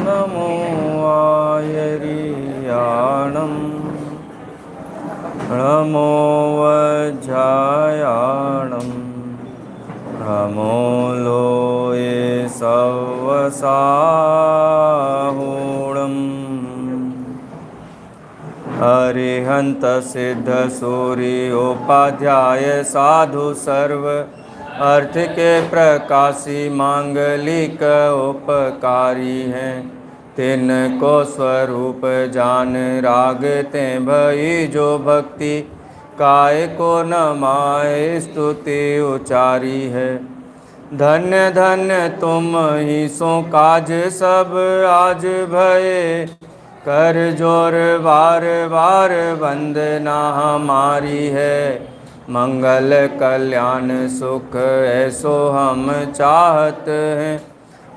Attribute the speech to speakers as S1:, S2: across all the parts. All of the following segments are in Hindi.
S1: नमो आयर्याणं नमो वज्रायाणं नमो लोये सवसाहूणम् अरिहंत सिद्ध सूर्योपाध्याय साधु सर्व अर्थ के प्रकाशी मांगलिक उपकारी हैं। तिनको स्वरूप जान रागते भई जो भक्ति काय को नमाय स्तुति उचारी है। धन्य धन्य तुम ही सो काज सब आज भये कर जोर बार बार वंदना हमारी है। मंगल कल्याण सुख ऐसो हम चाहत हैं।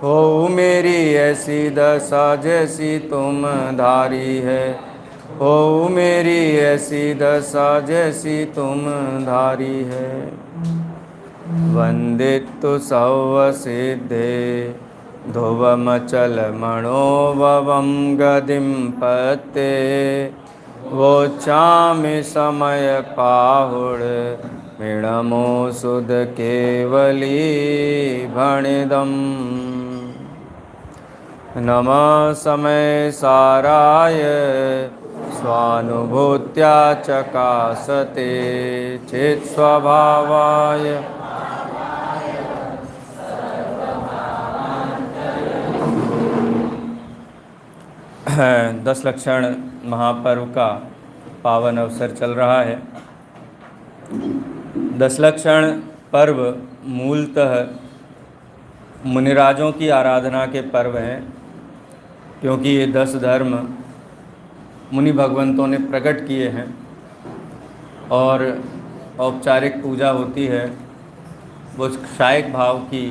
S1: हो मेरी ऐसी दशा जैसी तुम धारी है। हो मेरी ऐसी दशा जैसी तुम धारी है। वंदितु सव सिद्धे ध्रुवमचल मनोभवं गतिं पते वोचामि समय पाहुड़ मृणमो सुध केवली भणिदम् नमः समय साराय स्वानुभूत्या चकासते चेत् स्वभावाय 10 लक्षण महापर्व का पावन अवसर चल रहा है। 10 लक्षण पर्व मूलतः मुनिराजों की आराधना के पर्व हैं, क्योंकि ये 10 धर्म मुनि भगवंतों ने प्रकट किए हैं और औपचारिक पूजा होती है वो क्षायक भाव की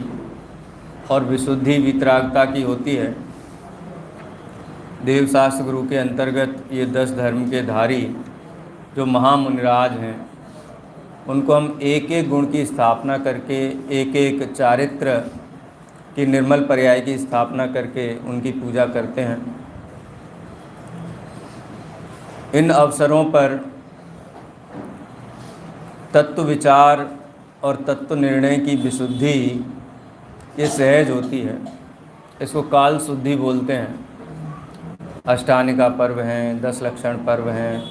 S1: और विशुद्धि वितरागता की होती है। देवशास्त्र गुरु के अंतर्गत ये 10 धर्म के धारी जो महामुनिराज हैं उनको हम एक एक गुण की स्थापना करके एक एक चारित्र की निर्मल पर्याय की स्थापना करके उनकी पूजा करते हैं। इन अवसरों पर तत्व विचार और तत्व निर्णय की विशुद्धि ये सहज होती है। इसको काल शुद्धि बोलते हैं। अष्टानिका पर्व हैं, 10 लक्षण पर्व हैं,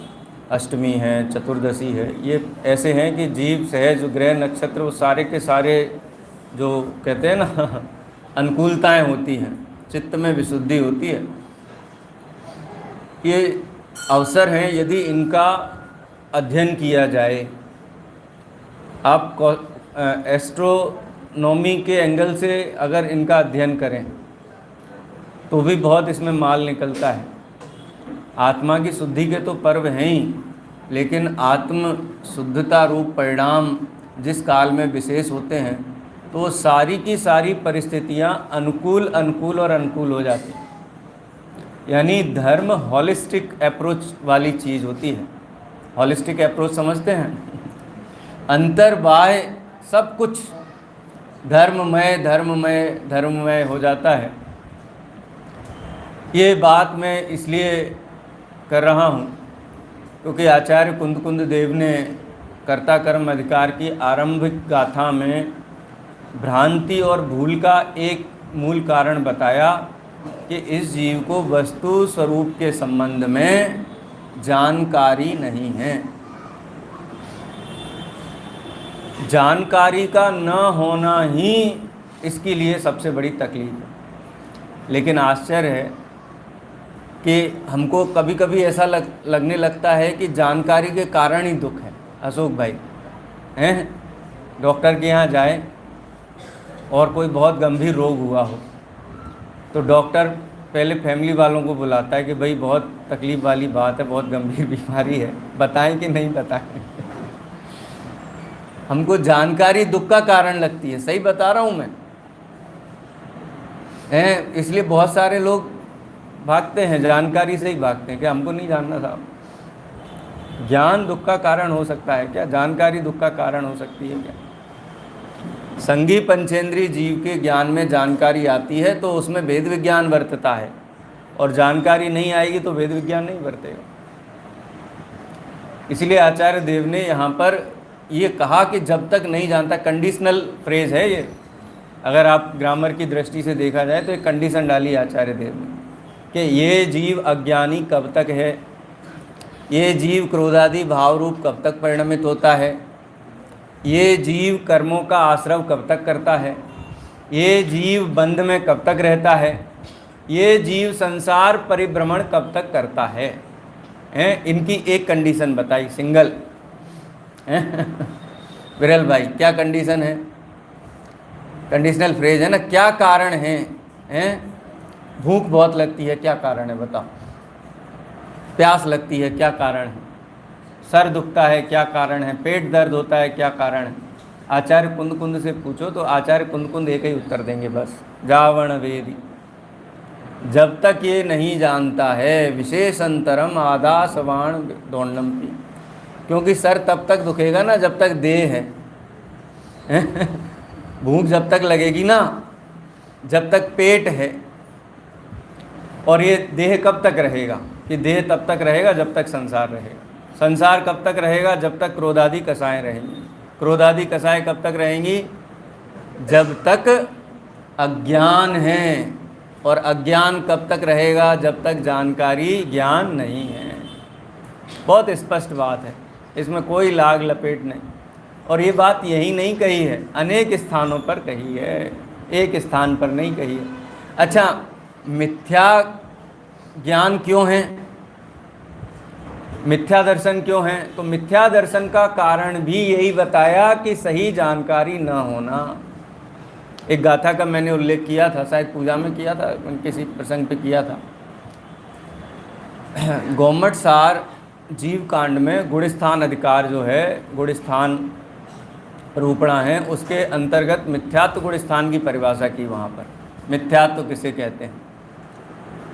S1: अष्टमी है, चतुर्दशी है, ये ऐसे हैं कि जीव सहज ग्रह नक्षत्र वो सारे के सारे जो कहते हैं ना अनुकूलताएं होती हैं, चित्त में विशुद्धि होती है। ये अवसर हैं यदि इनका अध्ययन किया जाए। आप एस्ट्रोनॉमी के एंगल से अगर इनका अध्ययन करें तो भी बहुत इसमें माल निकलता है। आत्मा की शुद्धि के तो पर्व हैं ही, लेकिन आत्म शुद्धता रूप परिणाम जिस काल में विशेष होते हैं तो वो सारी की सारी परिस्थितियां अनुकूल अनुकूल और अनुकूल हो जाती हैं। यानी धर्म हॉलिस्टिक अप्रोच वाली चीज़ होती है। हॉलिस्टिक अप्रोच समझते हैं? अंतर बाह्य सब कुछ धर्ममय धर्ममय धर्ममय हो जाता है। ये बात मैं इसलिए कर रहा हूँ क्योंकि आचार्य कुंद देव ने कर्ता कर्म अधिकार की आरंभिक गाथा में भ्रांति और भूल का एक मूल कारण बताया कि इस जीव को वस्तु स्वरूप के संबंध में जानकारी नहीं है। जानकारी का न होना ही इसके लिए सबसे बड़ी तकलीफ है। लेकिन आश्चर्य है कि हमको कभी कभी ऐसा लगने लगता है कि जानकारी के कारण ही दुख है। अशोक भाई हैं, डॉक्टर के यहाँ जाए और कोई बहुत गंभीर रोग हुआ हो तो डॉक्टर पहले फैमिली वालों को बुलाता है कि भाई बहुत तकलीफ़ वाली बात है, बहुत गंभीर बीमारी है, बताएं कि नहीं बताएं। हमको जानकारी दुख का कारण लगती है। सही बता रहा हूँ मैं हैं, इसलिए बहुत सारे लोग भागते हैं, जानकारी से ही भागते हैं कि हमको नहीं जानना था। ज्ञान दुख का कारण हो सकता है क्या? जानकारी दुख का कारण हो सकती है क्या? संगी पंचेंद्रीय जीव के ज्ञान में जानकारी आती है तो उसमें वेद विज्ञान वर्तता है, और जानकारी नहीं आएगी तो वेद विज्ञान नहीं बरतेगा। इसलिए आचार्य देव ने यहाँ पर ये कहा कि जब तक नहीं जानता, कंडीशनल फ्रेज है ये, अगर आप ग्रामर की दृष्टि से देखा जाए तो एक कंडीशन डाली आचार्य देव ने कि ये जीव अज्ञानी कब तक है, ये जीव क्रोधादि भाव रूप कब तक परिणमित होता है, ये जीव कर्मों का आश्रव कब तक करता है, ये जीव बंध में कब तक रहता है, ये जीव संसार परिभ्रमण कब तक करता है, हैं? इनकी एक कंडीशन बताई, सिंगल। विरल भाई क्या कंडीशन है? कंडीशनल फ्रेज है ना। क्या कारण है? हैं? भूख बहुत लगती है, क्या कारण है बताओ? प्यास लगती है, क्या कारण है? सर दुखता है, क्या कारण है? पेट दर्द होता है, क्या कारण है? आचार्य कुंद कुंद से पूछो तो आचार्य कुंद कुंद एक ही उत्तर देंगे, बस जावण वेदी। जब तक ये नहीं जानता है विशेषंतरम आदासवाण दौड़नम की, क्योंकि सर तब तक दुखेगा ना जब तक देह है। भूख जब तक लगेगी ना जब तक पेट है, और ये देह कब तक रहेगा? कि देह तब तक रहेगा जब तक संसार रहेगा। संसार कब तक रहेगा? जब तक क्रोधादि कसाएँ रहेंगी। क्रोधादि कसाएँ कब तक रहेंगी? जब तक अज्ञान है। और अज्ञान कब तक रहेगा? जब तक जानकारी ज्ञान नहीं है। बहुत स्पष्ट बात है, इसमें कोई लाग लपेट नहीं। और ये बात यही नहीं कही है, अनेक स्थानों पर कही है, एक स्थान पर नहीं कही है। अच्छा, मिथ्या ज्ञान क्यों है? मिथ्या दर्शन क्यों है? तो मिथ्या दर्शन का कारण भी यही बताया कि सही जानकारी न होना। एक गाथा का मैंने उल्लेख किया था, शायद पूजा में किया था, किसी प्रसंग पे किया था। गोमट सार जीव कांड में गुणस्थान अधिकार जो है, गुणस्थान रूपणा है, उसके अंतर्गत मिथ्यात्व गुणस्थान की परिभाषा की वहाँ पर। मिथ्यात्व किसे कहते हैं?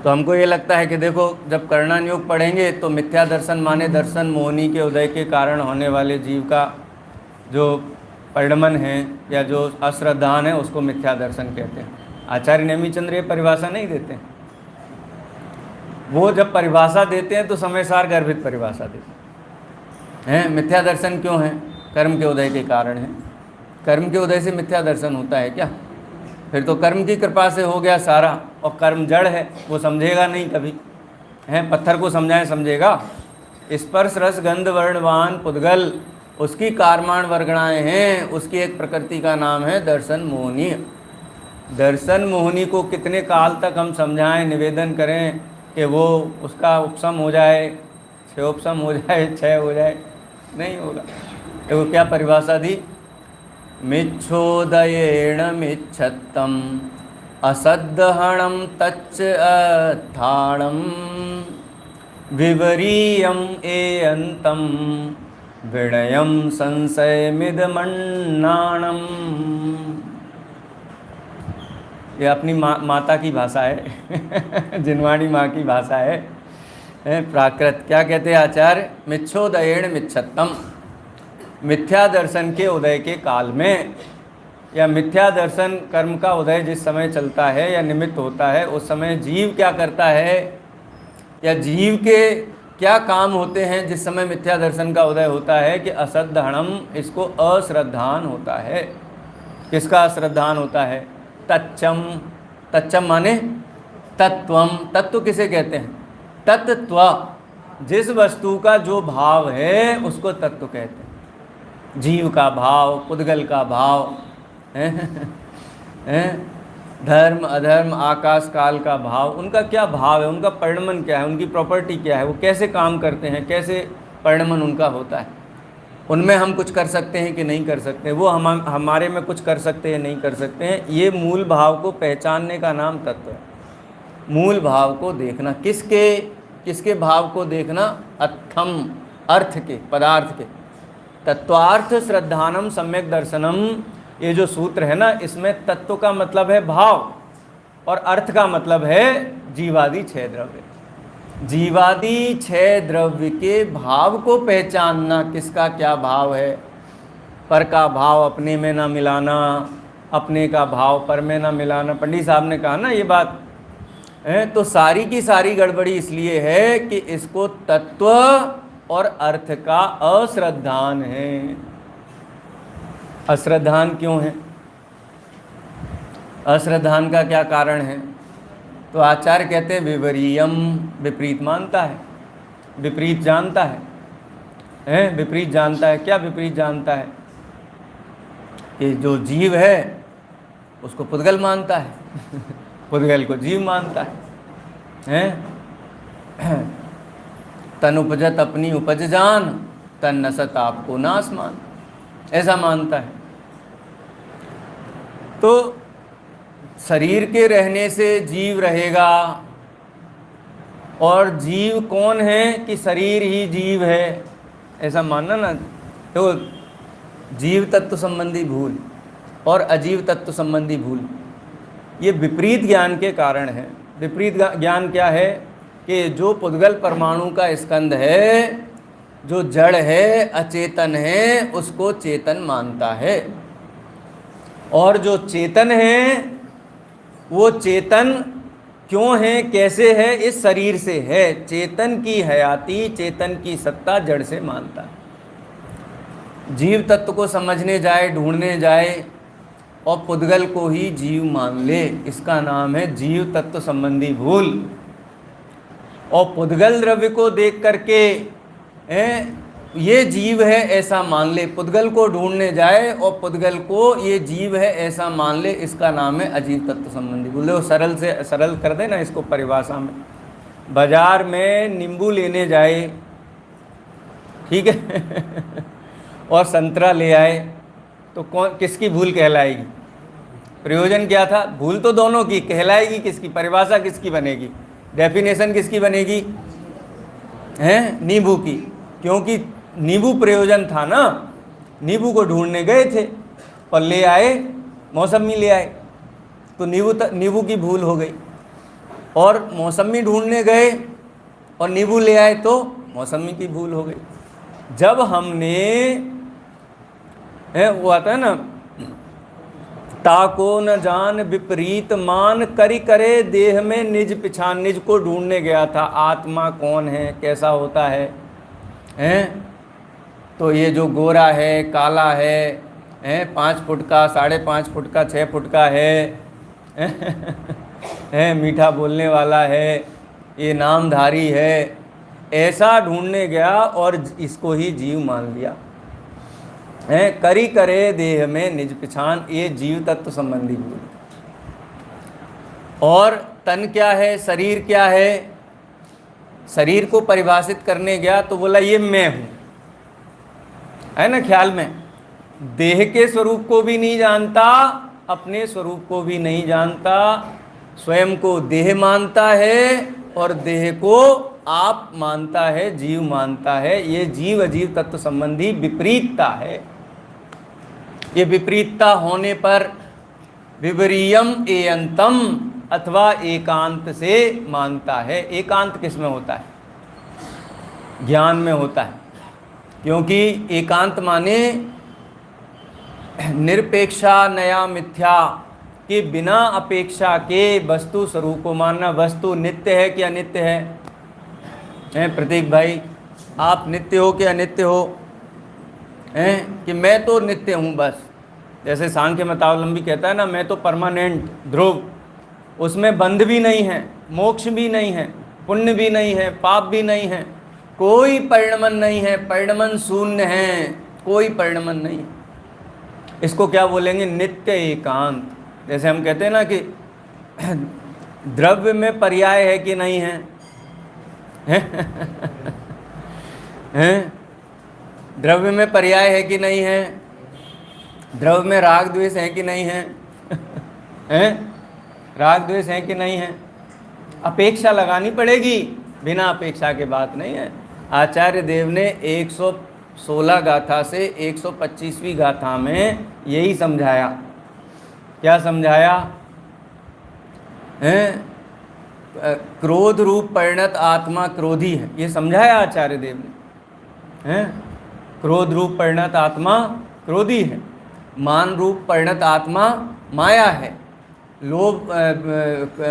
S1: तो हमको ये लगता है कि देखो, जब कर्णन योग पढ़ेंगे तो मिथ्या दर्शन माने दर्शन मोहिनी के उदय के कारण होने वाले जीव का जो परिणमन है या जो अश्रद्धान है उसको मिथ्या दर्शन कहते हैं। आचार्य नेमिचंद्र ये परिभाषा नहीं देते हैं। वो जब परिभाषा देते हैं तो समयसार गर्भित परिभाषा देते हैं। मिथ्या दर्शन क्यों है? कर्म के उदय के कारण है। कर्म के उदय से मिथ्या दर्शन होता है क्या? फिर तो कर्म की कृपा से हो गया सारा, और कर्म जड़ है, वो समझेगा नहीं कभी। हैं, पत्थर को समझाएं समझेगा? स्पर्श रस गंध वर्णवान पुद्गल, उसकी कारमान वर्गणाएँ हैं, उसकी एक प्रकृति का नाम है दर्शन मोहिनी। दर्शन मोहिनी को कितने काल तक हम समझाएं, निवेदन करें कि वो उसका उपशम हो जाए, क्षयोपशम हो जाए, क्षय हो जाए, नहीं होगा। तो क्या परिभाषा दी? मिच्छोदयेण मिच्छत्तम असद्दहणम तच्च अत्थाणम विवरीयम एयंतम विनयम संशयमिदमन्नाणम। ये अपनी माता की भाषा है। जिनवाणी माँ की भाषा है, प्राकृत। क्या कहते हैं आचार्य? मिच्छोदयेण मिच्छत्तम, मिथ्या दर्शन के उदय के काल में, या मिथ्या दर्शन कर्म का उदय जिस समय चलता है या निमित्त होता है, उस समय जीव क्या करता है, या जीव के क्या काम होते हैं जिस समय मिथ्या दर्शन का उदय होता है? कि असद्दहणम, इसको अश्रद्धान होता है। किसका अश्रद्धान होता है? तच्चम। तच्चम माने तत्वम। तत्व किसे कहते हैं? तत्त्व, जिस वस्तु का जो भाव है उसको तत्व कहते हैं। जीव का भाव, पुद्गल का भाव, धर्म अधर्म आकाश काल का भाव, उनका क्या भाव है, उनका परिणमन क्या है, उनकी प्रॉपर्टी क्या है, वो कैसे काम करते हैं, कैसे परिणमन उनका होता है, उनमें हम कुछ कर सकते हैं कि नहीं कर सकते, वो हमारे में कुछ कर सकते हैं नहीं कर सकते हैं। ये मूल भाव को पहचानने का नाम तत्व है। मूल भाव को देखना, किसके भाव को देखना? अर्थम, अर्थ के, पदार्थ के। तत्वार्थ श्रद्धानम सम्यक दर्शनम, ये जो सूत्र है ना, इसमें तत्व का मतलब है भाव और अर्थ का मतलब है जीवादि छह द्रव्य। जीवादि छह द्रव्य के भाव को पहचानना, किसका क्या भाव है। पर का भाव अपने में ना मिलाना, अपने का भाव पर में ना मिलाना। पंडित साहब ने कहा ना ये बात तो सारी की सारी गड़बड़ी इसलिए है कि इसको तत्व और अर्थ का अश्रद्धान है। अश्रद्धान क्यों है? अश्रद्धान का क्या कारण है? तो आचार्य कहते हैं विपरीयम, विपरीत मानता है, विपरीत जानता है, विपरीत जानता है। क्या विपरीत जानता है? कि जो जीव है उसको पुद्गल मानता है पुद्गल को जीव मानता है, तन उपजत अपनी उपज जान, तन नसत आपको नाश मान, ऐसा मानता है। तो शरीर के रहने से जीव रहेगा, और जीव कौन है कि शरीर ही जीव है, ऐसा मानना ना। तो जीव तत्व संबंधी भूल और अजीव तत्व संबंधी भूल, ये विपरीत ज्ञान के कारण है। विपरीत ज्ञान क्या है? कि जो पुद्गल परमाणु का स्कंध है, जो जड़ है, अचेतन है, उसको चेतन मानता है, और जो चेतन है वो चेतन क्यों है, कैसे है? इस शरीर से है। चेतन की हयाती, चेतन की सत्ता जड़ से मानता है। जीव तत्व को समझने जाए, ढूंढने जाए, और पुद्गल को ही जीव मान ले, इसका नाम है जीव तत्व संबंधी भूल। और पुद्गल द्रव्य को देख करके ये जीव है ऐसा मान ले, पुद्गल को ढूंढने जाए और पुद्गल को ये जीव है ऐसा मान ले, इसका नाम है अजीव तत्व संबंधी भूल। वो सरल से सरल कर दे ना इसको परिभाषा में। बाजार में नींबू लेने जाए, ठीक है और संतरा ले आए, तो कौन किसकी भूल कहलाएगी? प्रयोजन क्या था? भूल तो दोनों की कहलाएगी, किसकी? परिभाषा किसकी बनेगी? डेफिनेशन किसकी बनेगी? नींबू की, क्योंकि नींबू प्रयोजन था ना। नींबू को ढूंढने गए थे और ले आए, मौसमी ले आए, तो नींबू की भूल हो गई। और मौसमी ढूंढने गए और नींबू ले आए तो मौसमी की भूल हो गई। जब हमने वो आता है ना, ताको न जान विपरीत मान, करी करे देह में निज पिछान। निज को ढूंढने गया था, आत्मा कौन है, कैसा होता है, तो ये जो गोरा है, काला है, 5 फुट का, 5.5 फुट का, 6 फुट का है, मीठा बोलने वाला है, ये नामधारी है, ऐसा ढूंढने गया और इसको ही जीव मान लिया। करी करे देह में निज पिछान, ये जीव तत्व संबंधी भूल। और तन क्या है, शरीर क्या है? शरीर को परिभाषित करने गया तो बोला ये मैं हूं, है ना ख्याल में। देह के स्वरूप को भी नहीं जानता, अपने स्वरूप को भी नहीं जानता, स्वयं को देह मानता है और देह को आप मानता है, जीव मानता है। ये जीव अजीव तत्व संबंधी विपरीतता है। ये विपरीतता होने पर विपरीयम एयंतम अथवा एकांत से मानता है। एकांत किस में होता है? ज्ञान में होता है, क्योंकि एकांत माने निरपेक्षा नया मिथ्या के बिना अपेक्षा के वस्तु स्वरूप को मानना। वस्तु नित्य है कि अनित्य है? प्रतीक भाई, आप नित्य हो कि अनित्य हो? कि मैं तो नित्य हूँ बस। जैसे सांख्य मतावलंबी कहता है ना, मैं तो परमानेंट ध्रुव, उसमें बंध भी नहीं है, मोक्ष भी नहीं है, पुण्य भी नहीं है, पाप भी नहीं है, कोई परिणमन नहीं है, परिणमन शून्य है, कोई परिणमन नहीं है। इसको क्या बोलेंगे? नित्य एकांत। जैसे हम कहते हैं ना कि द्रव्य में पर्याय है कि नहीं है? द्रव्य में पर्याय है कि नहीं है? द्रव्य में राग द्वेष है कि नहीं है? राग द्वेष है कि नहीं है? अपेक्षा लगानी पड़ेगी, बिना अपेक्षा के बात नहीं है। आचार्य देव ने 116 गाथा से 125वीं गाथा में यही समझाया। क्या समझाया? क्रोध रूप परिणत आत्मा क्रोधी है, ये समझाया आचार्य देव ने। क्रोध रूप परिणत आत्मा क्रोधी है, मान रूप परिणत आत्मा माया है, लोभ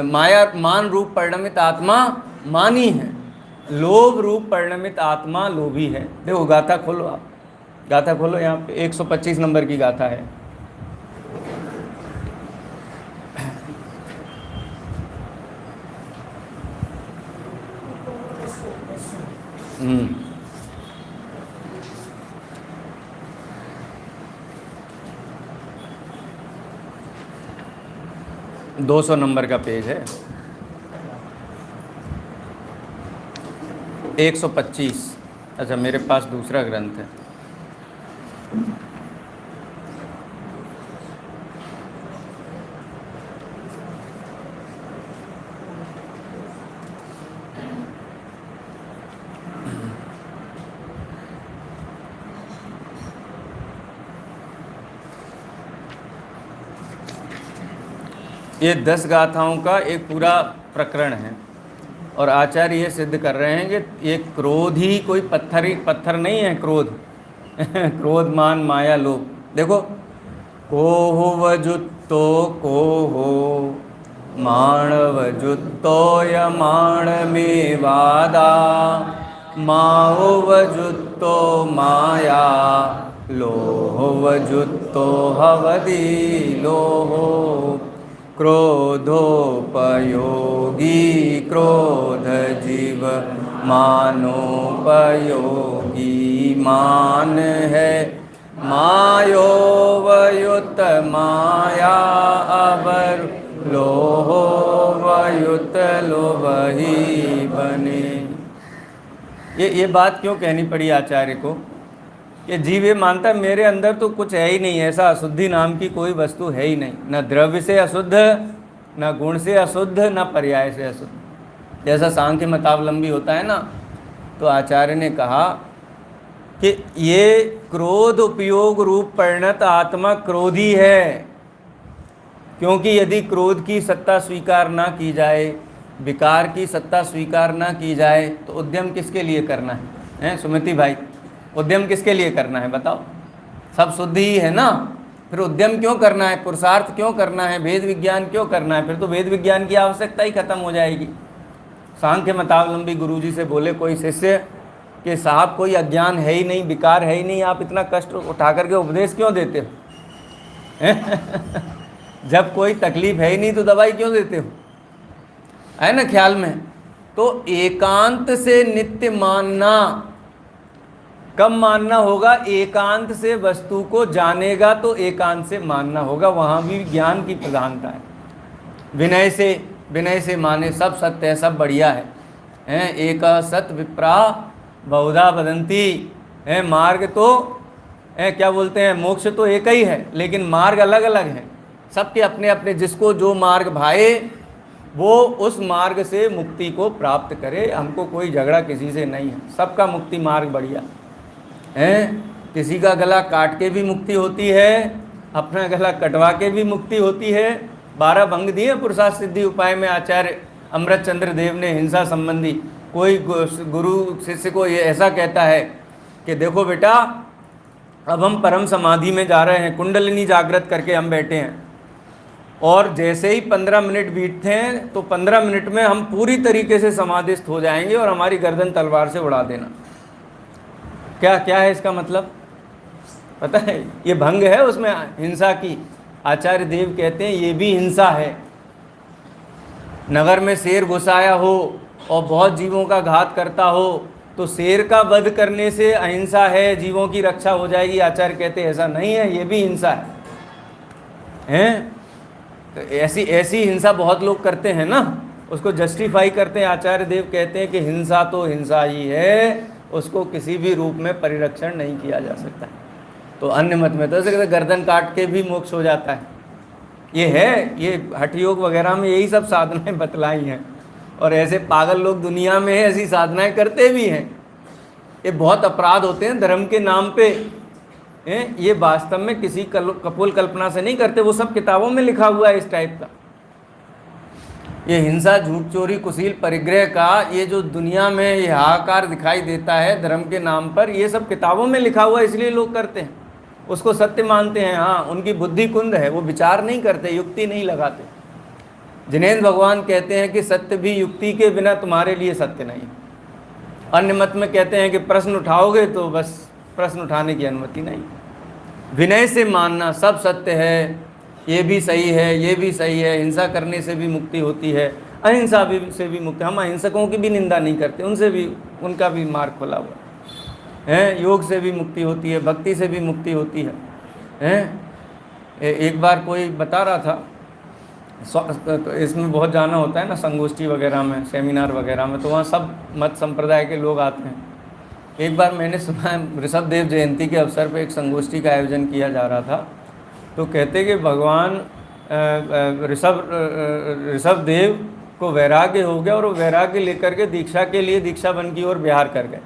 S1: माया मान रूप परिणमित आत्मा मानी है, लोभ रूप परिणमित आत्मा लोभी है। देखो गाथा खोलो, आप गाथा खोलो, यहाँ पे 125 नंबर की गाथा है। हम्म, 200 नंबर का पेज है, 125। अच्छा, मेरे पास दूसरा ग्रंथ है। ये 10 गाथाओं का एक पूरा प्रकरण है और आचार्य ये सिद्ध कर रहे हैं कि ये क्रोध ही कोई पत्थर नहीं है, क्रोध क्रोध मान माया लोभ। देखो, को हो वजुत्तो को हो माणवजुत्तो यमाण में वादा माओ वजुत्तो माया लोह वजुत्तो हवदी लोहो क्रोधोपयोगी क्रोध जीव मानोपयोगी मान है मायोवयुत माया अवर लोहो वयुत लोभही बने। ये बात क्यों कहनी पड़ी आचार्य को कि जीव ये मानता है मेरे अंदर तो कुछ है ही नहीं, ऐसा अशुद्धि नाम की कोई वस्तु है ही नहीं, न द्रव्य से अशुद्ध, न गुण से अशुद्ध, न पर्याय से अशुद्ध। जैसा सांख्य मतावलंबी होता है ना, तो आचार्य ने कहा कि ये क्रोध उपयोग रूप परिणत आत्मा क्रोधी है, क्योंकि यदि क्रोध की सत्ता स्वीकार ना की जाए, विकार की सत्ता स्वीकार ना की जाए, तो उद्यम किसके लिए करना है सुमति भाई? उद्यम किसके लिए करना है बताओ? सब शुद्धि ही है ना, फिर उद्यम क्यों करना है, पुरुषार्थ क्यों करना है, वेद विज्ञान क्यों करना है? फिर तो वेद विज्ञान की आवश्यकता ही खत्म हो जाएगी। सांख्य मतावलंबी गुरुजी से बोले कोई शिष्य कि साहब कोई अज्ञान है ही नहीं, विकार है ही नहीं, आप इतना कष्ट उठा करके उपदेश क्यों देते हो? जब कोई तकलीफ है ही नहीं तो दवाई क्यों देते हो? है ना ख्याल में? तो एकांत से नित्य मानना, कब मानना होगा? एकांत से वस्तु को जानेगा तो एकांत से मानना होगा, वहाँ भी ज्ञान की प्रधानता है। विनय से माने सब सत्य है, सब बढ़िया है। एक सत विप्रा बहुधा वदंती है। मार्ग तो क्या बोलते हैं, मोक्ष तो एक ही है, लेकिन मार्ग अलग अलग हैं सबके अपने अपने। जिसको जो मार्ग भाए वो उस मार्ग से मुक्ति को प्राप्त करे। हमको कोई झगड़ा किसी से नहीं है, सबका मुक्ति मार्ग बढ़िया है। किसी का गला काट के भी मुक्ति होती है, अपना गला कटवा के भी मुक्ति होती है। 12 भंग दिए पुरुषार्थ सिद्धि उपाय में आचार्य अमृत चंद्र देव ने हिंसा संबंधी। कोई गुरु शिष्य को ये ऐसा कहता है कि देखो बेटा, अब हम परम समाधि में जा रहे हैं, कुंडलिनी जागृत करके हम बैठे हैं, और जैसे ही 15 मिनट बीतते हैं तो 15 मिनट में हम पूरी तरीके से समाधिस्थ हो जाएंगे और हमारी गर्दन तलवार से उड़ा देना। क्या क्या है इसका मतलब पता है? ये भंग है उसमें हिंसा की। आचार्य देव कहते हैं ये भी हिंसा है। नगर में शेर घुसाया हो और बहुत जीवों का घात करता हो तो शेर का वध करने से अहिंसा है, जीवों की रक्षा हो जाएगी। आचार्य कहते हैं ऐसा नहीं है, ये भी हिंसा है। तो ऐसी हिंसा बहुत लोग करते हैं ना, उसको जस्टिफाई करते हैं। आचार्य देव कहते हैं कि हिंसा तो हिंसा ही है, उसको किसी भी रूप में परिरक्षण नहीं किया जा सकता। तो अन्य मत में तो ऐसे कहते गर्दन काट के भी मोक्ष हो जाता है। ये है, ये हठ योग वगैरह में यही सब साधनाएं बतलाई हैं, और ऐसे पागल लोग दुनिया में ऐसी साधनाएं करते भी हैं। ये बहुत अपराध होते हैं धर्म के नाम पे। ये वास्तव में किसी कपोल कल्पना से नहीं करते, वो सब किताबों में लिखा हुआ है इस टाइप का। ये हिंसा, झूठ, चोरी, कुशील, परिग्रह का ये जो दुनिया में ये हाहाकार दिखाई देता है धर्म के नाम पर, ये सब किताबों में लिखा हुआ है, इसलिए लोग करते हैं, उसको सत्य मानते हैं। हाँ, उनकी बुद्धि कुंद है, वो विचार नहीं करते, युक्ति नहीं लगाते। जिनेंद्र भगवान कहते हैं कि सत्य भी युक्ति के बिना तुम्हारे लिए सत्य नहीं। अन्य मत में कहते हैं कि प्रश्न उठाओगे तो बस प्रश्न उठाने की अनुमति नहीं। विनय से मानना सब सत्य है, ये भी सही है, ये भी सही है, हिंसा करने से भी मुक्ति होती है, अहिंसा भी से भी मुक्ति। हम अहिंसकों की भी निंदा नहीं करते, उनसे भी उनका भी मार्ग खुला हुआ है। योग से भी मुक्ति होती है, भक्ति से भी मुक्ति होती है। एक बार कोई बता रहा था, तो इसमें बहुत जाना होता है ना, संगोष्ठी वगैरह में, सेमिनार वगैरह में, तो वहाँ सब मत संप्रदाय के लोग आते हैं। एक बार मैंने सुना है ऋषभ देव जयंती के अवसर पर एक संगोष्ठी का आयोजन किया जा रहा था, तो कहते कि भगवान ऋषभ देव को वैराग्य हो गया और वो वैराग्य लेकर के दीक्षा के लिए दीक्षा वन की ओर बिहार कर गए।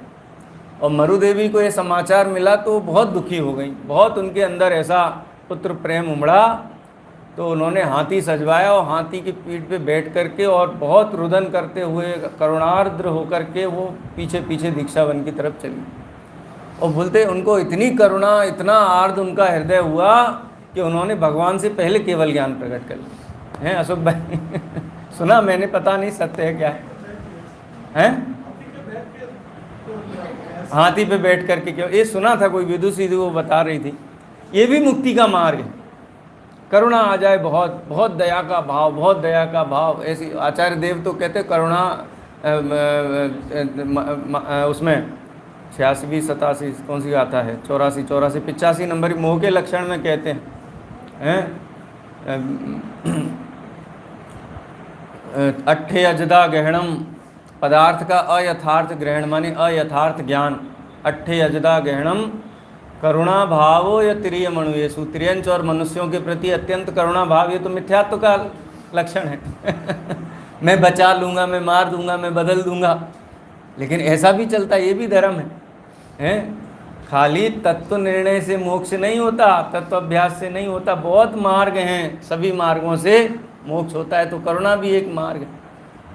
S1: और मरु देवी को ये समाचार मिला तो बहुत दुखी हो गई, बहुत उनके अंदर ऐसा पुत्र प्रेम उमड़ा, तो उन्होंने हाथी सजवाया और हाथी की पीठ पे बैठ करके और बहुत रुदन करते हुए करुणार्द्र होकर के वो पीछे पीछे दीक्षा वन की तरफ चली। और बोलते उनको इतनी करुणा, इतना आर्द्र उनका हृदय हुआ कि उन्होंने भगवान से पहले केवल ज्ञान प्रकट कर लिया। हैं अशोक भाई? सुना मैंने, पता नहीं सत्य है क्या है? हाथी पे बैठ करके क्यों, ये सुना था, कोई विदुषी थी वो बता रही थी। ये भी मुक्ति का मार्ग है। करुणा आ जाए, बहुत बहुत दया का भाव, बहुत दया का भाव। ऐसी आचार्य देव तो कहते करुणा उसमें 86 87 कौन सी आता है, 84 85 नंबर मोह के लक्षण में कहते हैं अट्ठे अजदा गहणम, पदार्थ का अयथार्थ ग्रहण माने अयथार्थ ज्ञान। अट्ठे अजदा गहणम करुणा भावो या तिरिय मणुयेषु, तिर्यंच और मनुष्यों के प्रति अत्यंत करुणा भाव, ये तो मिथ्यात्व का लक्षण है। मैं बचा लूँगा, मैं मार दूंगा, मैं बदल दूंगा, लेकिन ऐसा भी चलता, ये भी धर्म है? खाली तत्व निर्णय से मोक्ष नहीं होता, तत्व अभ्यास से नहीं होता, बहुत मार्ग हैं, सभी मार्गों से मोक्ष होता है। तो करुणा भी एक मार्ग है।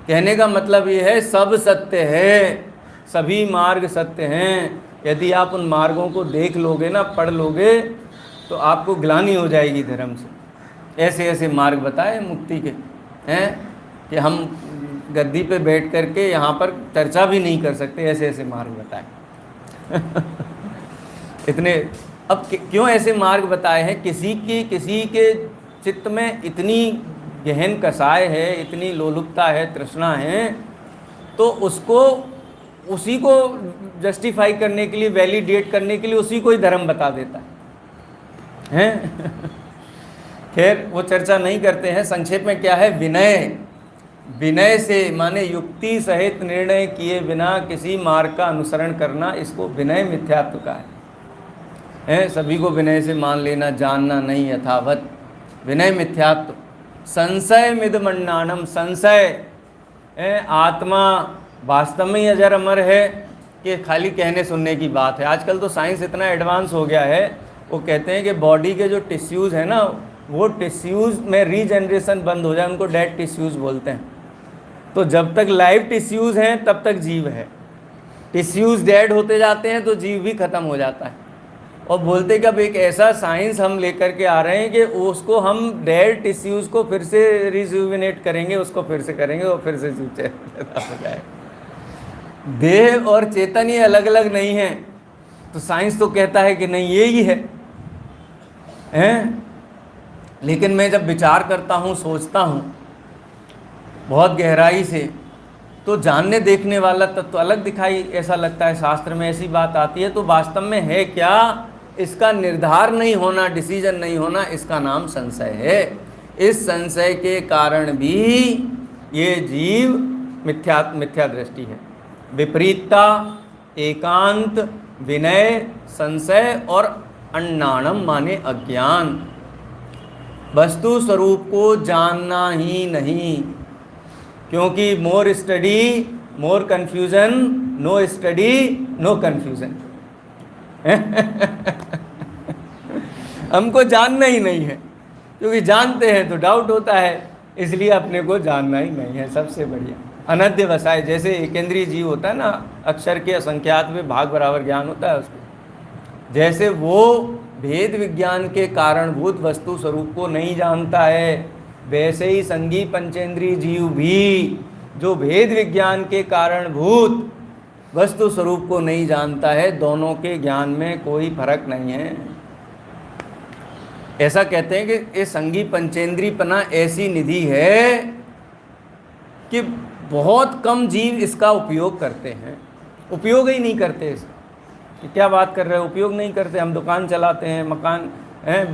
S1: कहने का मतलब ये है सब सत्य है, सभी मार्ग सत्य हैं। यदि आप उन मार्गों को देख लोगे ना, पढ़ लोगे, तो आपको ग्लानि हो जाएगी धर्म से। ऐसे ऐसे मार्ग बताए मुक्ति के हैं कि हम गद्दी पे बैठ करके यहाँ पर चर्चा भी नहीं कर सकते, ऐसे ऐसे मार्ग बताए। इतने, अब क्यों ऐसे मार्ग बताए हैं? किसी के चित्त में इतनी गहन कसाय है, इतनी लोलुपता है, तृष्णा है, तो उसको उसी को जस्टिफाई करने के लिए, वैलिडेट करने के लिए उसी को ही धर्म बता देता है। खैर वो चर्चा नहीं करते हैं। संक्षेप में क्या है? विनय। विनय से माने युक्ति सहित निर्णय किए बिना किसी मार्ग का अनुसरण करना, इसको विनय मिथ्यात्व का है। सभी को विनय से मान लेना, जानना नहीं यथावत, विनय मिथ्यात्व। संशय मिदमन्नानम, संशय आत्मा वास्तव में ही अजर अमर है कि खाली कहने सुनने की बात है। आजकल तो साइंस इतना एडवांस हो गया है, वो कहते हैं कि बॉडी के जो टिश्यूज़ है ना, वो टिश्यूज़ में रीजनरेशन बंद हो जाए, उनको डेड टिश्यूज़ बोलते हैं। तो जब तक लाइव टिश्यूज़ हैं तब तक जीव है, टिश्यूज़ डेड होते जाते हैं तो जीव भी खत्म हो जाता है। और बोलते कि अब एक ऐसा साइंस हम लेकर के आ रहे हैं कि उसको हम डेड टिश्यूज़ को फिर से रिजुविनेट करेंगे, उसको फिर से करेंगे और फिर से जीव पैदा हो जाए। देह और चेतन ये अलग अलग नहीं है, तो साइंस तो कहता है कि नहीं ये ही है। लेकिन मैं जब विचार करता हूँ, सोचता हूँ बहुत गहराई से, तो जानने देखने वाला तत्व अलग दिखाई ऐसा लगता है। शास्त्र में ऐसी बात आती है तो वास्तव में है क्या, इसका निर्धार नहीं होना, डिसीजन नहीं होना, इसका नाम संशय है। इस संशय के कारण भी ये जीव मिथ्या दृष्टि है। विपरीतता, एकांत, विनय, संशय और अन्नाणम माने अज्ञान। वस्तु स्वरूप को जानना ही नहीं, क्योंकि more study more confusion, no study no confusion. हमको जानना ही नहीं है, क्योंकि जानते हैं तो डाउट होता है, इसलिए अपने को जानना ही नहीं है। सबसे बढ़िया अनध्यवसाय, जैसे एकेंद्रीय जीव होता है ना, अक्षर के असंख्यात में भाग बराबर ज्ञान होता है उसको, जैसे वो भेद विज्ञान के कारणभूत वस्तु स्वरूप को नहीं जानता है, वैसे ही संगी पंचेंद्रीय जीव भी जो भेद विज्ञान के कारणभूत वस्तु स्वरूप को नहीं जानता है, दोनों के ज्ञान में कोई फर्क नहीं है। ऐसा कहते हैं कि ये संगी पंचेंद्रीयपना ऐसी निधि है कि बहुत कम जीव इसका उपयोग करते हैं, उपयोग ही नहीं करते इसका। कि क्या बात कर रहे हो, उपयोग नहीं करते? हम दुकान चलाते हैं, मकान हैं,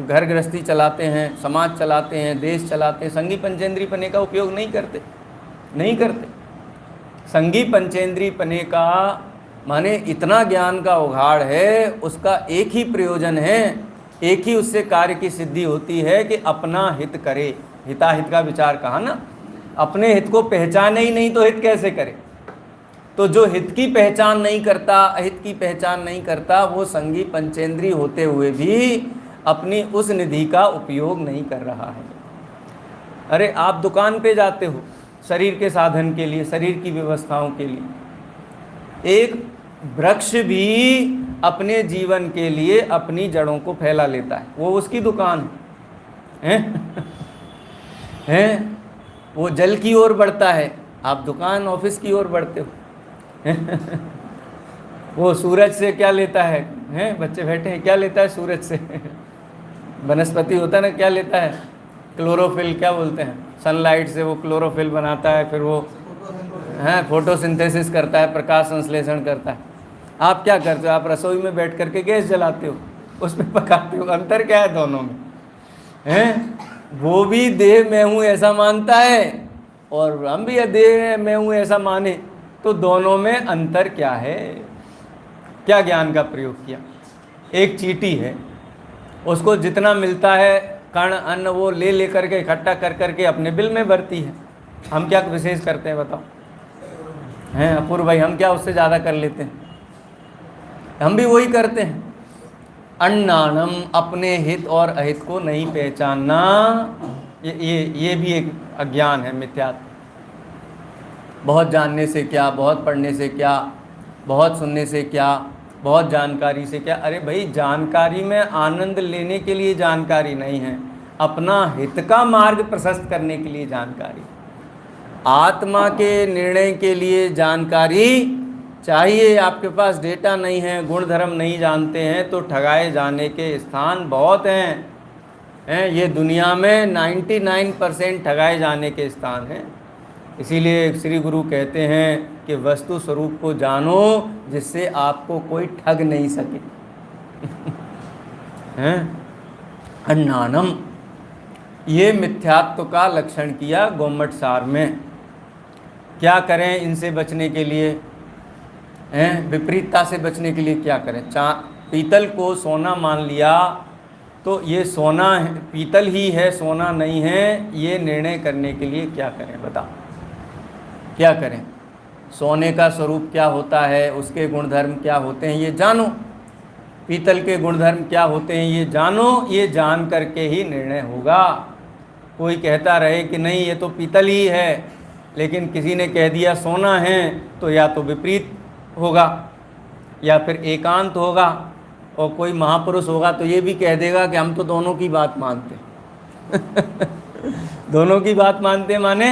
S1: घर गृहस्थी चलाते हैं, समाज चलाते हैं, देश चलाते हैं, संगी पंचेंद्रीयपने का उपयोग नहीं करते, नहीं करते। संगी पंचेंद्रीयपने का माने इतना ज्ञान का उघाड़ है, उसका एक ही प्रयोजन है, एक ही उससे कार्य की सिद्धि होती है कि अपना हित करे। हिताहित का विचार कहा ना, अपने हित को पहचाने ही नहीं तो हित कैसे करे? तो जो हित की पहचान नहीं करता, अहित की पहचान नहीं करता, वो संगी पंचेंद्रीय होते हुए भी अपनी उस निधि का उपयोग नहीं कर रहा है। अरे आप दुकान पे जाते हो शरीर के साधन के लिए, शरीर की व्यवस्थाओं के लिए। एक वृक्ष भी अपने जीवन के लिए अपनी जड़ों को फैला लेता है, वो उसकी दुकान है, हैं? वो जल की ओर बढ़ता है, आप दुकान ऑफिस की ओर बढ़ते हो। वो सूरज से क्या लेता है? हैं? बच्चे बैठे हैं, क्या लेता है सूरज से? वनस्पति होता है ना, क्या लेता है? क्लोरोफिल, क्या बोलते हैं, सनलाइट से वो क्लोरोफिल बनाता है, फिर वो फोटोसिंथेसिस करता है, प्रकाश संश्लेषण करता है। आप क्या करते हो? आप रसोई में बैठ करके गैस जलाते हो, उस पर पकाते हो। अंतर क्या है दोनों में? हैं? वो भी देह मैं हूँ ऐसा मानता है और हम भी देह मैं हूँ ऐसा माने, तो दोनों में अंतर क्या है? क्या ज्ञान का प्रयोग किया? एक चींटी है, उसको जितना मिलता है कण अन्न वो ले करके इकट्ठा कर करके अपने बिल में भरती है। हम क्या विशेष करते हैं बताओ? हैं अपूर्व भाई, हम क्या उससे ज़्यादा कर लेते हैं? हम भी वही करते हैं। अन्नानम, अपने हित और अहित को नहीं पहचानना, ये भी एक अज्ञान है, मिथ्यात्व। बहुत जानने से क्या, बहुत पढ़ने से क्या, बहुत सुनने से क्या, बहुत जानकारी से क्या? अरे भाई, जानकारी में आनंद लेने के लिए जानकारी नहीं है, अपना हित का मार्ग प्रशस्त करने के लिए जानकारी। आत्मा के निर्णय के लिए जानकारी चाहिए। आपके पास डेटा नहीं है, गुण धर्म नहीं जानते हैं, तो ठगाए जाने के स्थान बहुत हैं। ये दुनिया में 99% ठगाए जाने के स्थान हैं। इसीलिए श्री गुरु कहते हैं कि वस्तु स्वरूप को जानो जिससे आपको कोई ठग नहीं सके। हैं? अन्नानम, ये मिथ्यात्व का लक्षण किया गोमट सार में। क्या करें इनसे बचने के लिए? हैं? विपरीतता से बचने के लिए क्या करें? पीतल को सोना मान लिया तो ये सोना है, पीतल ही है, सोना नहीं है, ये निर्णय करने के लिए क्या करें? बताओ क्या करें? सोने का स्वरूप क्या होता है, उसके गुणधर्म क्या होते हैं, ये जानो। पीतल के गुणधर्म क्या होते हैं, ये जानो। ये जान करके ही निर्णय होगा। कोई कहता रहे कि नहीं ये तो पीतल ही है, लेकिन किसी ने कह दिया सोना है, तो या तो विपरीत होगा या फिर एकांत होगा, और कोई महापुरुष होगा तो ये भी कह देगा कि हम तो दोनों की बात मानते। दोनों की बात मानते माने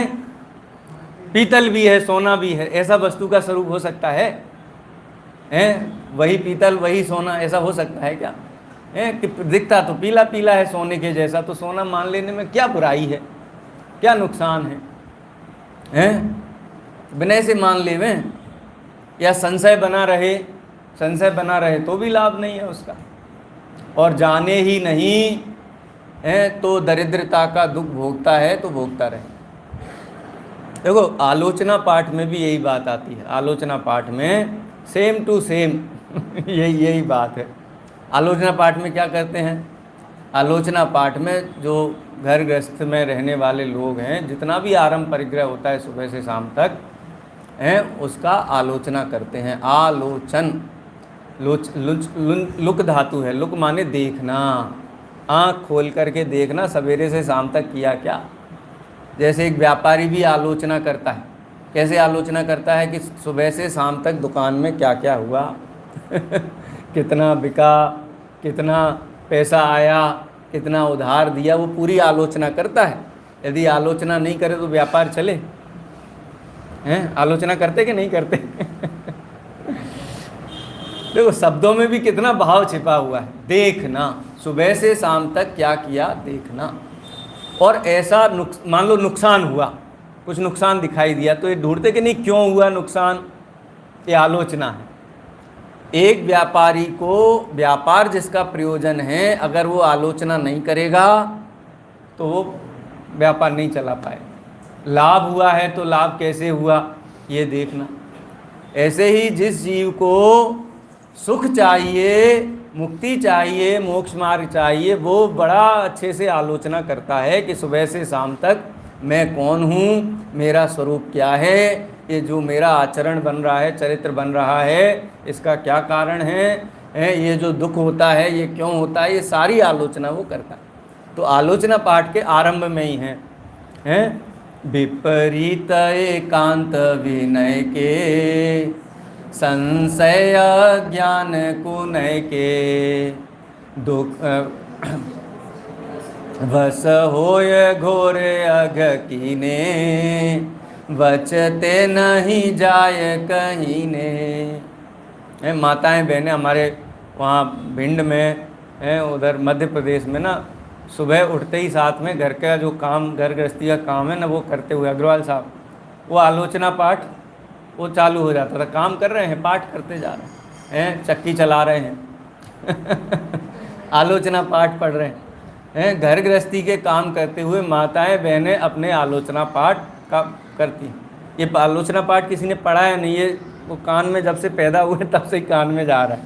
S1: पीतल भी है सोना भी है, ऐसा वस्तु का स्वरूप हो सकता है? हैं? वही पीतल वही सोना, ऐसा हो सकता है क्या? हैं? कि दिखता तो पीला पीला है सोने के जैसा, तो सोना मान लेने में क्या बुराई है, क्या नुकसान है? हैं? विनय से मान लेवें, या संशय बना रहे तो भी लाभ नहीं है उसका। और जाने ही नहीं है तो दरिद्रता का दुख भोगता है तो भोगता रहे। देखो आलोचना पाठ में भी यही बात आती है। आलोचना पाठ में सेम टू सेम यही बात है। आलोचना पाठ में क्या करते हैं? आलोचना पाठ में जो घर गृहस्थ में रहने वाले लोग हैं, जितना भी आरंभ परिग्रह होता है सुबह से शाम तक हैं, उसका आलोचना करते हैं। आलोचन, लुक धातु है। लुक माने देखना, आँख खोल करके देखना, सवेरे से शाम तक किया क्या। जैसे एक व्यापारी भी आलोचना करता है। कैसे आलोचना करता है? कि सुबह से शाम तक दुकान में क्या क्या हुआ, कितना बिका, कितना पैसा आया, कितना उधार दिया, वो पूरी आलोचना करता है। यदि आलोचना नहीं करे तो व्यापार चले? हैं, आलोचना करते कि नहीं करते? देखो शब्दों में भी कितना भाव छिपा हुआ है। देखना, सुबह से शाम तक क्या किया देखना। और ऐसा मान लो नुकसान हुआ, कुछ नुकसान दिखाई दिया, तो ये ढूंढते कि नहीं क्यों हुआ नुकसान, ये आलोचना है। एक व्यापारी को व्यापार जिसका प्रयोजन है, अगर वो आलोचना नहीं करेगा तो वो व्यापार नहीं चला पाएगा। लाभ हुआ है तो लाभ कैसे हुआ ये देखना। ऐसे ही जिस जीव को सुख चाहिए, मुक्ति चाहिए, मोक्ष मार्ग चाहिए, वो बड़ा अच्छे से आलोचना करता है कि सुबह से शाम तक मैं कौन हूँ, मेरा स्वरूप क्या है, ये जो मेरा आचरण बन रहा है, चरित्र बन रहा है, इसका क्या कारण है, ये जो दुख होता है ये क्यों होता है, ये सारी आलोचना वो करता है। तो आलोचना पाठ के आरंभ में ही है विपरीत एकांत विनय के, संशय ज्ञान कुनय के, दुख वस होय घोर अघ कीने, बचते नहीं जाए कहीं ने। माताएं बहनें हमारे वहाँ भिंड में हैं, उधर मध्य प्रदेश में ना, सुबह उठते ही साथ में घर का जो काम, घर गृहस्थी का काम है ना, वो करते हुए अग्रवाल साहब वो आलोचना पाठ वो चालू हो जाता था। काम कर रहे हैं, पाठ करते जा रहे हैं, चक्की चला रहे हैं आलोचना पाठ पढ़ रहे हैं। घर गृहस्थी के काम करते हुए माताएं बहनें अपने आलोचना पाठ का करती हैं। ये आलोचना पाठ किसी ने पढ़ा है नहीं, ये वो कान में जब से पैदा हुए तब से कान में जा रहा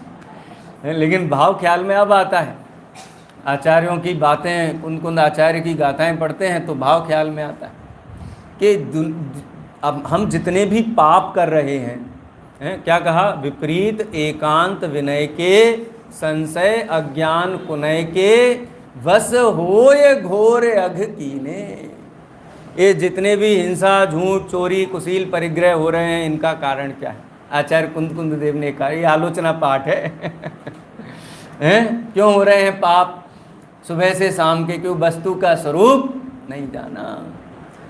S1: है। लेकिन भाव ख्याल में अब आता है। आचार्यों की बातें, कुंद आचार्य की गाथाएं पढ़ते हैं तो भाव ख्याल में आता है कि अब हम जितने भी पाप कर रहे हैं, क्या कहा, विपरीत एकांत विनय के, संशय अज्ञान कुनय के, वस होय घोर अघ कीने। ये जितने भी हिंसा, झूठ, चोरी, कुशील, परिग्रह हो रहे हैं, इनका कारण क्या है? आचार्य कुंद देव ने कहा, ये आलोचना पाठ है हैं? क्यों हो रहे हैं पाप सुबह से शाम के? क्यों? वस्तु का स्वरूप नहीं जाना।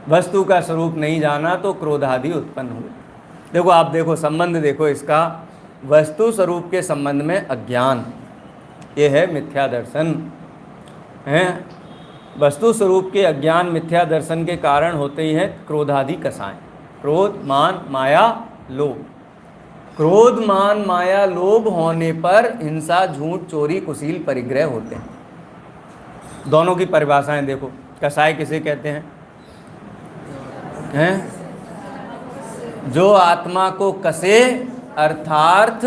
S1: वस्तु का स्वरूप नहीं जाना तो क्रोधादि उत्पन्न हुए। देखो आप देखो संबंध देखो इसका, वस्तु स्वरूप के संबंध में अज्ञान, ये है मिथ्या दर्शन है। वस्तु स्वरूप के अज्ञान मिथ्या दर्शन के कारण होते ही हैं क्रोधादि कसाएं, क्रोध, मान, माया, लोभ। क्रोध, मान, माया, लोभ होने पर हिंसा, झूठ, चोरी, कुशील, परिग्रह होते हैं। दोनों की परिभाषाएं देखो। कसाय किसे कहते हैं? जो आत्मा को कसे अर्थार्थ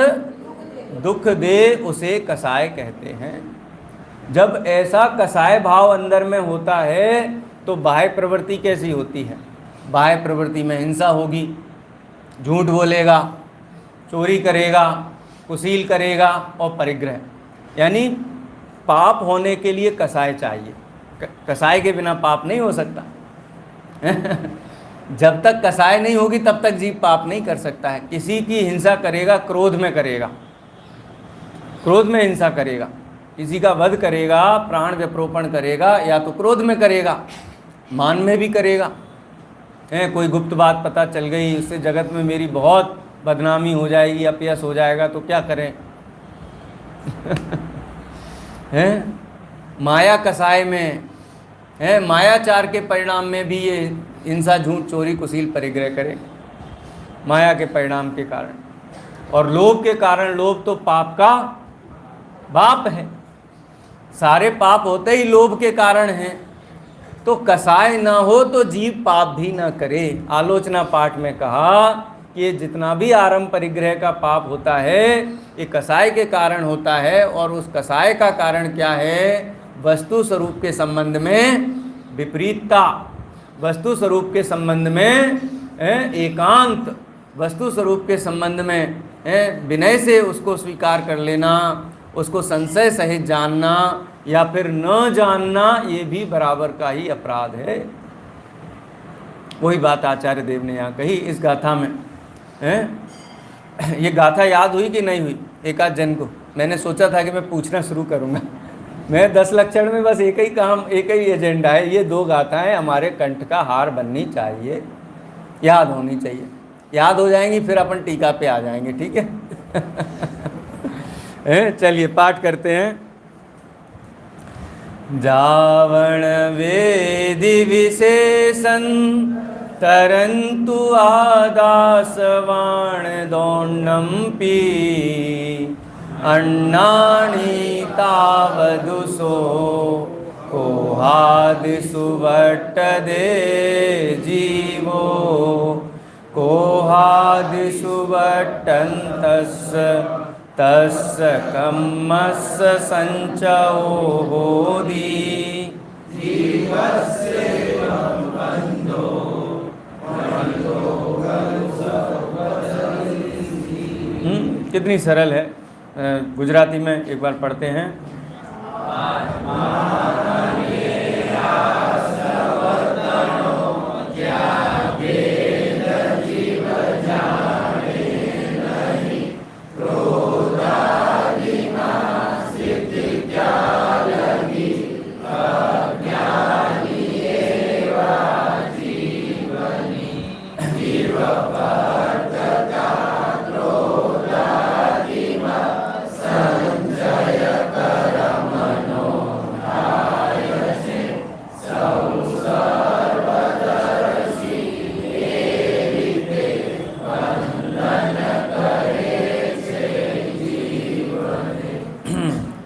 S1: दुख दे उसे कसाय कहते हैं। जब ऐसा कसाय भाव अंदर में होता है तो बाह्य प्रवृत्ति कैसी होती है? बाह्य प्रवृत्ति में हिंसा होगी, झूठ बोलेगा, चोरी करेगा, कुशील करेगा और परिग्रह। यानी पाप होने के लिए कसाय चाहिए। कसाय के बिना पाप नहीं हो सकता जब तक कसाय नहीं होगी तब तक जीव पाप नहीं कर सकता है। किसी की हिंसा करेगा, क्रोध में करेगा, क्रोध में हिंसा करेगा, किसी का वध करेगा, प्राण व्यप्रोपण करेगा, या तो क्रोध में करेगा, मान में भी करेगा। कोई गुप्त बात पता चल गई, उससे जगत में मेरी बहुत बदनामी हो जाएगी, अपयश हो जाएगा, तो क्या करें माया कसाय में है, मायाचार के परिणाम में भी ये हिंसा, झूठ, चोरी, कुशील, परिग्रह करेगा माया के परिणाम के कारण। और लोभ के कारण, लोभ तो पाप का बाप है। सारे पाप होते ही लोभ के कारण हैं। तो कसाय ना हो तो जीव पाप भी ना करे। आलोचना पाठ में कहा कि ये जितना भी आरंभ परिग्रह का पाप होता है ये कसाय के कारण होता है। और उस कसाय का कारण क्या है? वस्तु स्वरूप के संबंध में विपरीतता, वस्तु स्वरूप के संबंध में एकांत, वस्तु स्वरूप के संबंध में विनय से उसको स्वीकार कर लेना, उसको संशय सहित जानना या फिर न जानना, ये भी बराबर का ही अपराध है। वही बात आचार्य देव ने यहाँ कही इस गाथा में। ये गाथा याद हुई कि नहीं हुई? एक आध जन को मैंने सोचा था कि मैं पूछना शुरू करूँगा मैं 10 लक्षण में बस एक ही काम, एक ही एजेंडा है, ये 2 गाथाएं हमारे कंठ का हार बननी चाहिए, याद होनी चाहिए। याद हो जाएंगी फिर अपन टीका पे आ जाएंगे, ठीक है। चलिए पाठ करते हैं। जावण वेदि विशेषण तरंतु आदासवाण दौंडम पी अन्नानि तावदुसो कोहादिषु वर्तते जीवो कोहादिषु वर्तन्तस्य तस्य कम्मस्य संचयो होदि कितनी सरल है। गुजराती में एक बार पढ़ते हैं।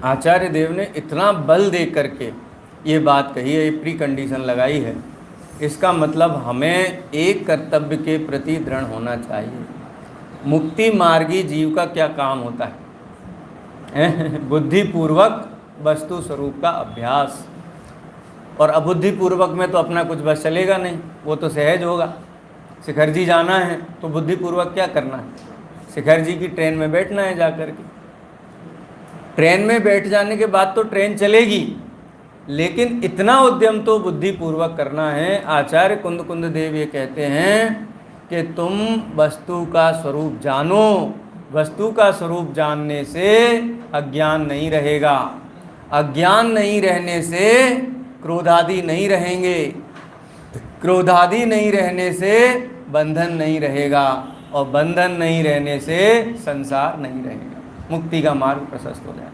S1: आचार्य देव ने इतना बल दे करके ये बात कही है, ये प्री कंडीशन लगाई है। इसका मतलब हमें एक कर्तव्य के प्रति दृढ़ होना चाहिए। मुक्ति मार्गी जीव का क्या काम होता है? बुद्धिपूर्वक वस्तु स्वरूप का अभ्यास। और अबुद्धिपूर्वक में तो अपना कुछ बस चलेगा नहीं, वो तो सहज होगा। शिखर जी जाना है तो बुद्धिपूर्वक क्या करना है? शिखर जी की ट्रेन में बैठना है, जा कर के ट्रेन में बैठ जाने के बाद तो ट्रेन चलेगी, लेकिन इतना उद्यम तो बुद्धिपूर्वक करना है। आचार्य कुंद देव ये कहते हैं कि तुम वस्तु का स्वरूप जानो। वस्तु का स्वरूप जानने से अज्ञान नहीं रहेगा, अज्ञान नहीं रहने से क्रोधादि नहीं रहेंगे, क्रोधादि नहीं रहने से बंधन नहीं रहेगा, और बंधन नहीं रहने से संसार नहीं रहेगा, मुक्ति का मार्ग प्रशस्त हो जाएगा।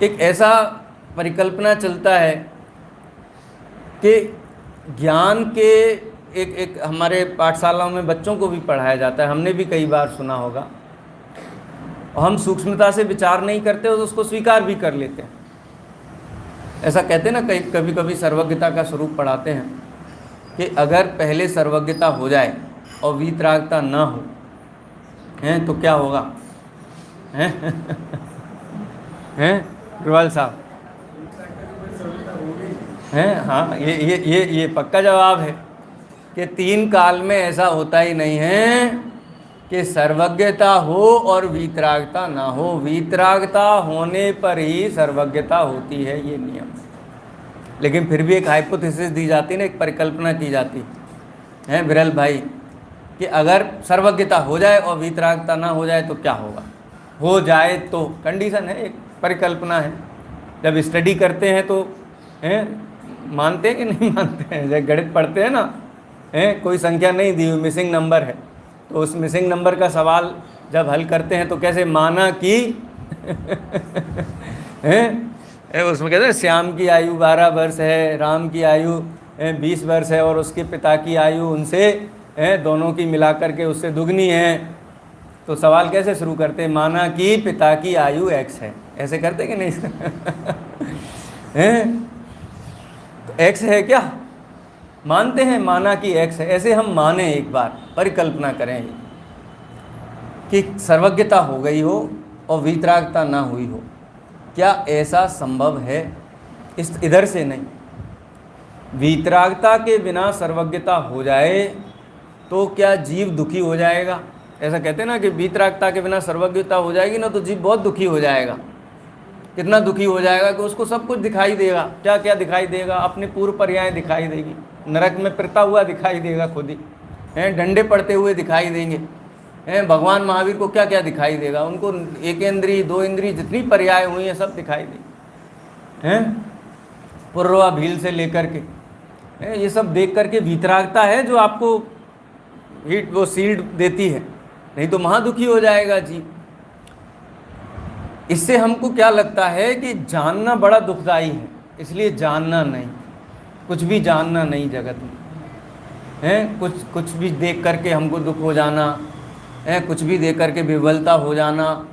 S1: एक ऐसा परिकल्पना चलता है कि ज्ञान के एक हमारे पाठशालाओं में बच्चों को भी पढ़ाया जाता है, हमने भी कई बार सुना होगा, और हम सूक्ष्मता से विचार नहीं करते और उसको स्वीकार भी कर लेते हैं। ऐसा कहते हैं ना, कभी कभी सर्वज्ञता का स्वरूप पढ़ाते हैं कि अगर पहले सर्वज्ञता हो जाए और वीतरागता न हो हैं तो क्या होगा? हैं हैं गुरवाल साहब हैं? हाँ, ये पक्का जवाब है कि 3 काल में ऐसा होता ही नहीं है कि सर्वज्ञता हो और वीतरागता ना हो। वीतरागता होने पर ही सर्वज्ञता होती है, ये नियम। लेकिन फिर भी एक हाइपोथेसिस दी जाती है ना, एक परिकल्पना की जाती है विरल भाई, कि अगर सर्वज्ञता हो जाए और वीतरागता ना हो जाए तो क्या होगा? हो जाए तो कंडीशन है, एक परिकल्पना है। जब स्टडी करते हैं तो हैं, मानते हैं कि नहीं मानते हैं? जब गणित पढ़ते हैं ना, हैं कोई संख्या नहीं दी हुई, मिसिंग नंबर है, तो उस मिसिंग नंबर का सवाल जब हल करते हैं तो कैसे माना कि हैं उसमें कहते हैं श्याम की आयु 12 वर्ष है, राम की आयु 20 वर्ष है, और उसके पिता की आयु उनसे दोनों की मिलाकर के उससे दुगनी है। तो सवाल कैसे शुरू करते हैं? माना कि पिता की आयु x है, ऐसे करते कि नहीं? हैं तो x है क्या? मानते हैं माना कि x है, ऐसे हम माने, एक बार परिकल्पना करें कि सर्वज्ञता हो गई हो और वीतरागता ना हुई हो। क्या ऐसा संभव है? इधर से नहीं। वीतरागता के बिना सर्वज्ञता हो जाए तो क्या जीव दुखी हो जाएगा? ऐसा कहते हैं ना कि वीतरागता के बिना सर्वज्ञता हो जाएगी ना तो जीव बहुत दुखी हो जाएगा। कितना दुखी हो जाएगा कि उसको सब कुछ दिखाई देगा। क्या क्या दिखाई देगा? अपनी पूर्व पर्याय दिखाई देगी, नरक में पिरता हुआ दिखाई देगा, खुद ही हैं डंडे पड़ते हुए दिखाई देंगे, भगवान महावीर को क्या क्या दिखाई देगा? उनको एक इंद्री, दो इंद्री, जितनी पर्याय हुई हैं सब दिखाई देगी हैं, पूर्वा भील से लेकर के ये सब देख करके वीतरागता है जो आपको हीट वो सील्ड देती है, नहीं तो महादुखी हो जाएगा जी। इससे हमको क्या लगता है कि जानना बड़ा दुखदाई है, इसलिए जानना नहीं, कुछ भी जानना नहीं जगत में है। कुछ भी देख करके हमको दुख हो जाना है, कुछ भी देख करके विवलता हो जाना,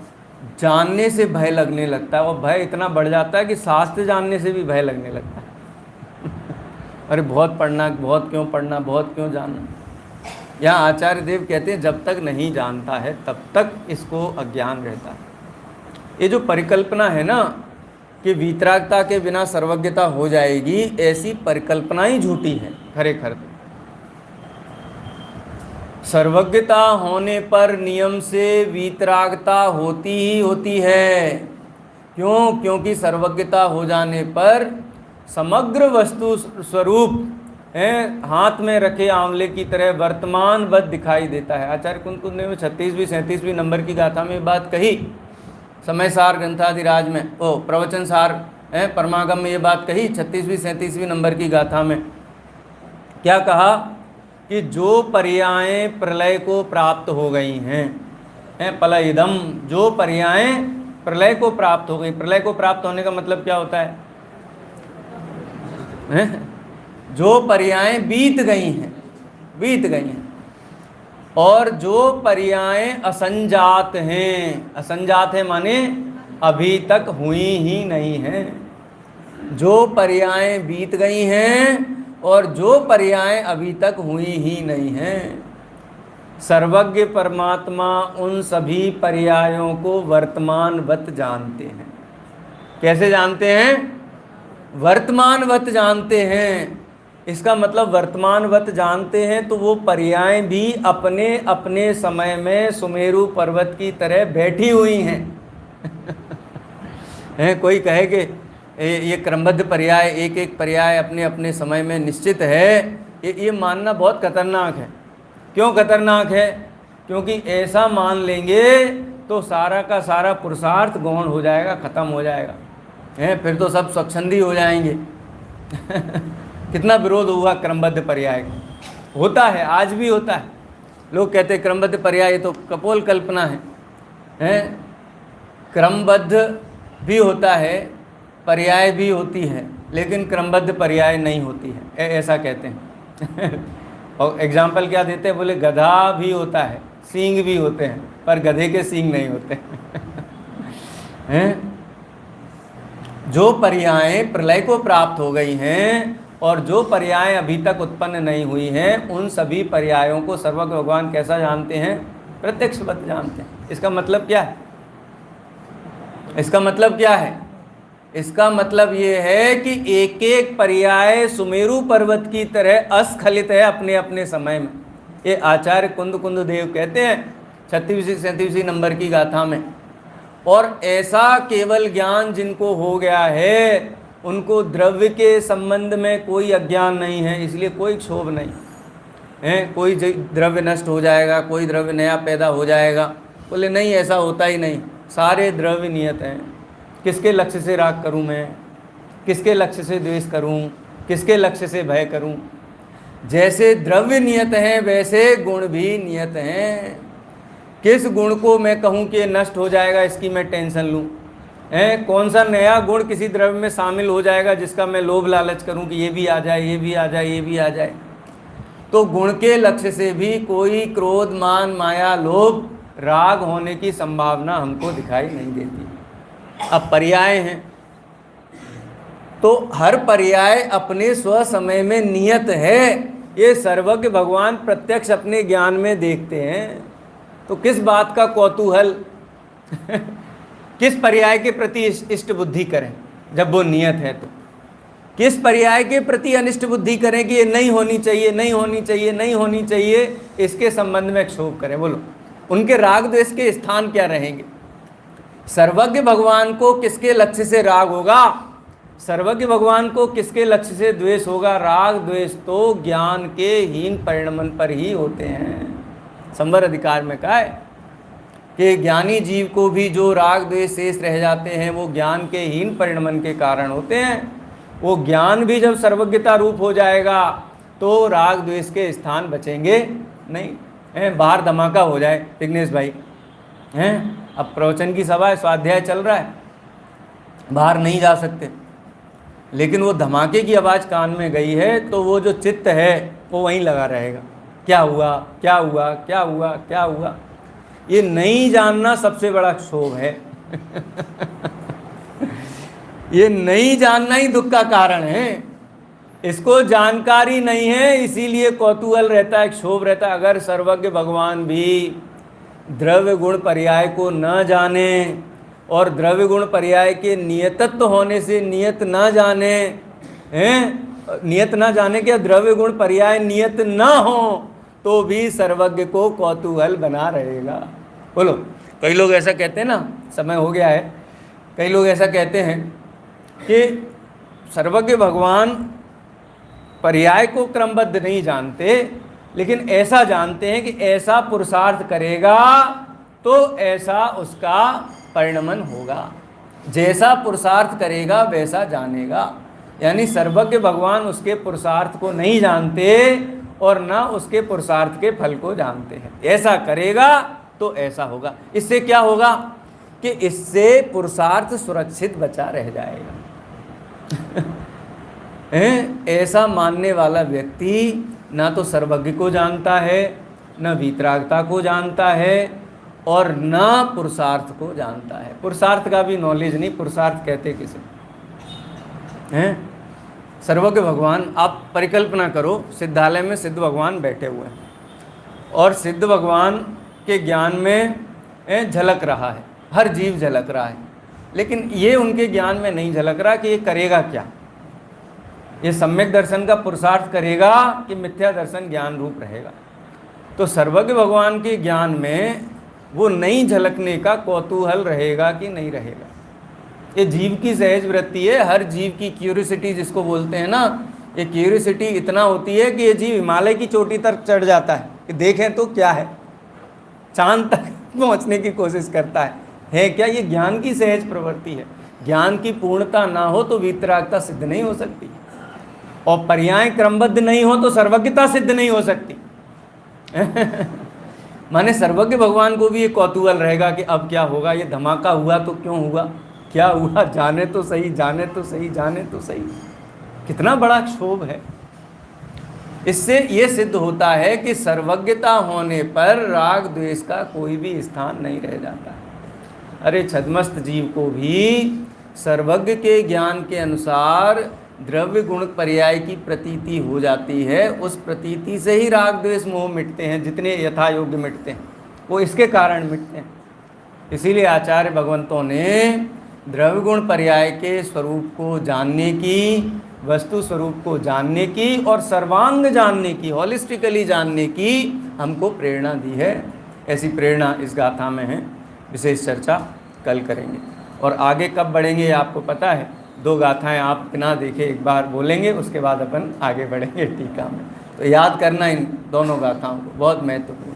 S1: जानने से भय लगने लगता है। और भय इतना बढ़ जाता है कि शास्त्र जानने से भी भय लगने लगता है। अरे बहुत पढ़ना, बहुत क्यों पढ़ना, बहुत क्यों जानना। यहाँ आचार्य देव कहते हैं जब तक नहीं जानता है तब तक इसको अज्ञान रहता है। ये जो परिकल्पना है ना कि वीतरागता के बिना सर्वज्ञता हो जाएगी, ऐसी परिकल्पना ही झूठी है खरेखर। सर्वज्ञता होने पर नियम से वीतरागता होती ही होती है। क्यों? क्योंकि सर्वज्ञता हो जाने पर समग्र वस्तु स्वरूप हाथ में रखे आंवले की तरह वर्तमान वत दिखाई देता है। आचार्य कुंद ने 36वीं 37वीं नंबर की गाथा में बात कही, समय सार ग्रंथाधिराज में, प्रवचन सार परमागम में ये बात कही 36वीं 37वीं नंबर की गाथा में। क्या कहा कि जो पर्यायें प्रलय को प्राप्त हो गई हैं, प्रलयिदम, जो पर्यायें प्रलय को प्राप्त हो गई। प्रलय को प्राप्त होने का मतलब क्या होता है? जो पर्यायें बीत गई हैं, और जो पर्यायें असंजात हैं, असंजात है माने अभी तक हुई ही नहीं हैं। जो पर्यायें बीत गई हैं और जो पर्यायें अभी तक हुई ही नहीं हैं। सर्वज्ञ परमात्मा उन सभी पर्यायों को वर्तमानवत जानते हैं। कैसे जानते हैं? वर्तमानवत जानते हैं। इसका मतलब वर्तमानवत जानते हैं तो वो पर्यायें भी अपने अपने समय में सुमेरु पर्वत की तरह बैठी हुई हैं। कोई कहे कि ये क्रमबद्ध पर्याय, एक एक पर्याय अपने अपने समय में निश्चित है, ये मानना बहुत खतरनाक है। क्यों खतरनाक है? क्योंकि ऐसा मान लेंगे तो सारा का सारा पुरुषार्थ गौण हो जाएगा, ख़त्म हो जाएगा फिर तो सब स्वच्छंदी हो जाएंगे। कितना विरोध हुआ क्रमबद्ध पर्याय का, होता है, आज भी होता है। लोग कहते हैं क्रमबद्ध पर्याय तो कपोल कल्पना है। क्रमबद्ध भी होता है, पर्याय भी होती है, लेकिन क्रमबद्ध पर्याय नहीं होती है, ऐसा कहते हैं। और एग्जाम्पल क्या देते हैं? बोले गधा भी होता है, सींग भी होते हैं, पर गधे के सींग नहीं होते। हैं? जो पर्यायें प्रलय को प्राप्त हो गई हैं और जो पर्यायें अभी तक उत्पन्न नहीं हुई हैं, उन सभी पर्यायों को सर्वज्ञ भगवान कैसा जानते हैं? प्रत्यक्षवत जानते हैं। इसका मतलब क्या है? इसका मतलब क्या है? इसका मतलब ये है कि एक एक पर्याय सुमेरु पर्वत की तरह अस्खलित है अपने अपने समय में। ये आचार्य कुंद देव कहते हैं 36वीं 37वीं नंबर की गाथा में। और ऐसा केवल ज्ञान जिनको हो गया है, उनको द्रव्य के संबंध में कोई अज्ञान नहीं है, इसलिए कोई क्षोभ नहीं है। कोई द्रव्य नष्ट हो जाएगा, कोई द्रव्य नया पैदा हो जाएगा, बोले नहीं, ऐसा होता ही नहीं। सारे द्रव्य नियत हैं। किसके लक्ष्य से राग करूं मैं, किसके लक्ष्य से द्वेष करूं, किसके लक्ष्य से भय करूं। जैसे द्रव्य नियत हैं वैसे गुण भी नियत हैं। किस गुण को मैं कहूं कि ये नष्ट हो जाएगा, इसकी मैं टेंशन लूं? कौन सा नया गुण किसी द्रव्य में शामिल हो जाएगा जिसका मैं लोभ लालच करूं कि ये भी आ जाए, ये भी आ जाए, ये भी आ जाए। तो गुण के लक्ष्य से भी कोई क्रोध, मान, माया, लोभ, राग होने की संभावना हमको दिखाई नहीं देती। अब पर्याय हैं तो हर पर्याय अपने स्व समय में नियत है। ये सर्वज्ञ भगवान प्रत्यक्ष अपने ज्ञान में देखते हैं। तो किस बात का कौतूहल किस पर्याय के प्रति इष्ट बुद्धि करें जब वो नियत है? तो किस पर्याय के प्रति अनिष्ट बुद्धि करें कि ये नहीं होनी चाहिए, नहीं होनी चाहिए, नहीं होनी चाहिए, इसके संबंध में क्षोभ करें? बोलो, उनके राग द्वेष के स्थान क्या रहेंगे? सर्वज्ञ भगवान को किसके लक्ष्य से राग होगा? सर्वज्ञ भगवान को किसके लक्ष्य से द्वेष होगा? राग द्वेष तो ज्ञान के हीन परिणमन पर ही होते हैं। संवर अधिकार में कहा है कि ज्ञानी जीव को भी जो राग द्वेष शेष रह जाते हैं वो ज्ञान के हीन परिणमन के कारण होते हैं। वो ज्ञान भी जब सर्वज्ञता रूप हो जाएगा तो राग द्वेष के स्थान बचेंगे नहीं हैं। बाहर धमाका हो जाए विघ्नेश भाई हैं, अब प्रवचन की सभा है, स्वाध्याय चल रहा है, बाहर नहीं जा सकते, लेकिन वो धमाके की आवाज़ कान में गई है तो वो जो चित्त है वो वहीं लगा रहेगा। क्या हुआ क्या हुआ क्या हुआ क्या हुआ, ये नहीं जानना सबसे बड़ा क्षोभ है। ये नहीं जानना ही दुख का कारण है। इसको जानकारी नहीं है, इसीलिए कौतूहल रहता है, क्षोभ रहता है। अगर सर्वज्ञ भगवान भी द्रव्य गुण पर्याय को न जाने और द्रव्य गुण पर्याय के नियतत्व होने से नियत न जाने हैं, नियत न जाने के द्रव्य गुण पर्याय नियत न हो तो भी सर्वज्ञ को कौतूहल बना रहेगा। बोलो, कई लोग ऐसा कहते हैं ना, समय हो गया है, कई लोग ऐसा कहते हैं कि सर्वज्ञ भगवान पर्याय को क्रमबद्ध नहीं जानते, लेकिन ऐसा जानते हैं कि ऐसा पुरुषार्थ करेगा तो ऐसा उसका परिणमन होगा, जैसा पुरुषार्थ करेगा वैसा जानेगा। यानी सर्वज्ञ भगवान उसके पुरुषार्थ को नहीं जानते और न उसके पुरुषार्थ के फल को जानते हैं। ऐसा करेगा तो ऐसा होगा। इससे क्या होगा कि इससे पुरुषार्थ सुरक्षित बचा रह जाएगा। ऐसा मानने वाला व्यक्ति ना तो सर्वज्ञ को जानता है, न वीतरागता को जानता है और न पुरुषार्थ को जानता है। पुरुषार्थ का भी नॉलेज नहीं, पुरुषार्थ कहते किसे हैं। सर्वज्ञ भगवान, आप परिकल्पना करो, सिद्धालय में सिद्ध भगवान बैठे हुए हैं और सिद्ध भगवान के ज्ञान में झलक रहा है, हर जीव झलक रहा है, लेकिन ये उनके ज्ञान में नहीं झलक रहा कि ये करेगा क्या, ये सम्यक दर्शन का पुरुषार्थ करेगा कि मिथ्या दर्शन ज्ञान रूप रहेगा। तो सर्वज्ञ भगवान के ज्ञान में वो नहीं झलकने का कौतूहल रहेगा कि नहीं रहेगा। ये जीव की सहज वृत्ति है, हर जीव की क्यूरियोसिटी जिसको बोलते हैं ना, ये क्यूरियोसिटी इतना होती है कि ये जीव हिमालय की चोटी तक चढ़ जाता है कि देखें तो क्या है, चांद तक पहुंचने की कोशिश करता है क्या। ये ज्ञान की सहज प्रवृत्ति है। ज्ञान की पूर्णता ना हो तो वीतरागता सिद्ध नहीं हो सकती, और पर्याय क्रमबद्ध नहीं हो तो सर्वज्ञता सिद्ध नहीं हो सकती। माने सर्वज्ञ भगवान को भी ये कौतूहल रहेगा कि अब क्या होगा, ये धमाका हुआ तो क्यों हुआ, क्या हुआ, जाने तो सही, जाने तो सही, जाने तो सही। कितना बड़ा क्षोभ है। इससे ये सिद्ध होता है कि सर्वज्ञता होने पर राग द्वेष का कोई भी स्थान नहीं रह जाता। अरे छद्मस्त जीव को भी सर्वज्ञ के ज्ञान के अनुसार द्रव्य गुण पर्याय की प्रतीति हो जाती है, उस प्रतीति से ही राग द्वेष मोह मिटते हैं, जितने यथा योग्य मिटते हैं वो इसके कारण मिटते हैं। इसीलिए आचार्य भगवंतों ने द्रव्य गुण पर्याय के स्वरूप को जानने की, वस्तु स्वरूप को जानने की और सर्वांग जानने की, हॉलिस्टिकली जानने की हमको प्रेरणा दी है। ऐसी प्रेरणा इस गाथा में है। विशेष चर्चा कल करेंगे और आगे कब बढ़ेंगे ये आपको पता है। 2 गाथाएं आप बिना देखे एक बार बोलेंगे, उसके बाद अपन आगे बढ़ेंगे टीका में। तो याद करना इन दोनों गाथाओं को, बहुत महत्वपूर्ण।